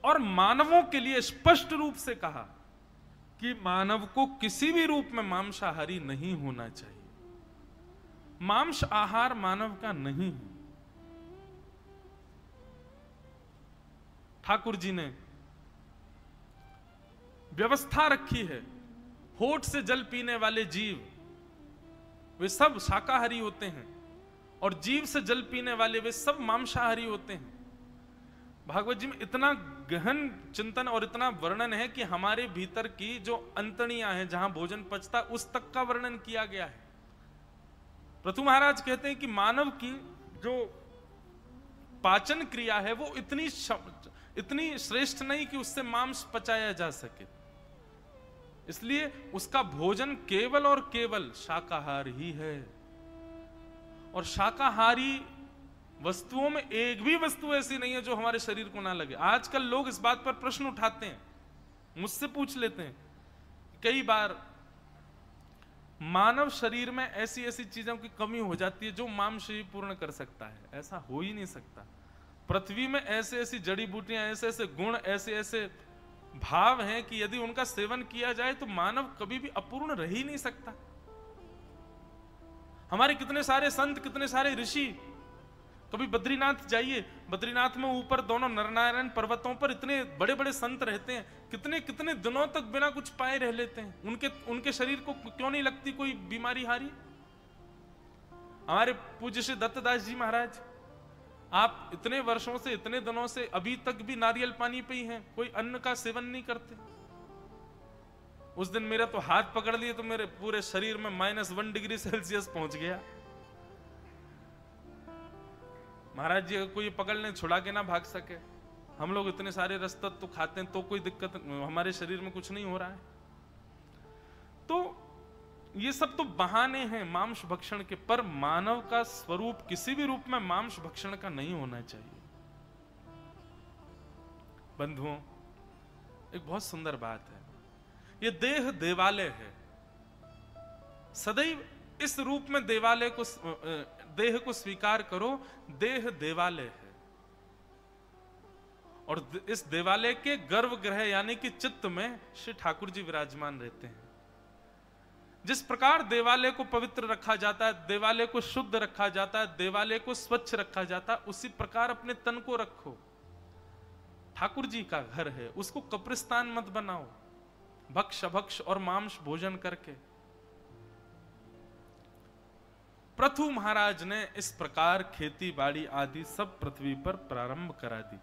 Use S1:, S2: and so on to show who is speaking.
S1: और मानवों के लिए स्पष्ट रूप से कहा कि मानव को किसी भी रूप में मांसाहारी नहीं होना चाहिए। मांस आहार मानव का नहीं है। ठाकुर जी ने व्यवस्था रखी है, होठ से जल पीने वाले जीव वे सब शाकाहारी होते हैं और जीव से जल पीने वाले वे सब मांसाहारी होते हैं। भागवत जी में इतना गहन चिंतन और इतना वर्णन है कि हमारे भीतर की जो अंतड़ियां हैं, जहां भोजन पचता, उस तक का वर्णन किया गया है। पृथु महाराज कहते हैं कि मानव की जो पाचन क्रिया है वो इतनी श्रेष्ठ नहीं कि उससे मांस पचाया जा सके, इसलिए उसका भोजन केवल और केवल शाकाहार ही है। और शाकाहारी वस्तुओं में एक भी वस्तु ऐसी नहीं है जो हमारे शरीर को ना लगे। आजकल लोग इस बात पर प्रश्न उठाते हैं, मुझसे पूछ लेते हैं कई बार, मानव शरीर में ऐसी ऐसी चीजों की कमी हो जाती है जो मांस ही पूर्ण कर सकता है। ऐसा हो ही नहीं सकता। पृथ्वी में ऐसे ऐसी जड़ी बूटियां, ऐसे ऐसे गुण, ऐसे ऐसे भाव हैं कि यदि उनका सेवन किया जाए तो मानव कभी भी अपूर्ण रह ही नहीं सकता। हमारे कितने सारे संत, कितने सारे ऋषि, कभी बद्रीनाथ जाइए, बद्रीनाथ में ऊपर दोनों नरनारायण पर्वतों पर इतने बड़े बड़े संत रहते हैं, कितने कितने दिनों तक बिना कुछ पाए रह लेते हैं। उनके शरीर को क्यों नहीं लगती कोई बीमारी हारी। हमारे पूज्य श्री दत्तदास जी महाराज, आप इतने वर्षों से, इतने दिनों से अभी तक भी नारियल पानी पे ही हैं, कोई अन्न का सेवन नहीं करते। उस दिन मेरा तो हाथ पकड़ लिए तो मेरे पूरे शरीर में -1 डिग्री सेल्सियस पहुंच गया। महाराज जी कोई पकड़ने छुड़ा के ना भाग सके। हम लोग इतने सारे रस्तत तो खाते हैं तो कोई दिक्कत, हमारे शरीर में कुछ नहीं हो रहा है। तो ये सब तो बहाने हैं मांस भक्षण के, पर मानव का स्वरूप किसी भी रूप में मांस भक्षण का नहीं होना चाहिए। बंधुओं, एक बहुत सुंदर बात है, ये देह देवालय है। सदैव इस रूप में देवालय को, देह को स्वीकार करो, देह देवालय है। और इस देवालय के गर्भगृह यानी कि चित्त में श्री ठाकुर जी विराजमान रहते हैं। जिस प्रकार देवालय को पवित्र रखा जाता है, देवालय को शुद्ध रखा जाता है, देवालय को स्वच्छ रखा जाता है, उसी प्रकार अपने तन को रखो। ठाकुर जी का घर है, उसको कब्रिस्तान मत बनाओ भक्ष अभक्ष और मांस भोजन करके। पृथु महाराज ने इस प्रकार खेती बाड़ी आदि सब पृथ्वी पर प्रारंभ करा दी।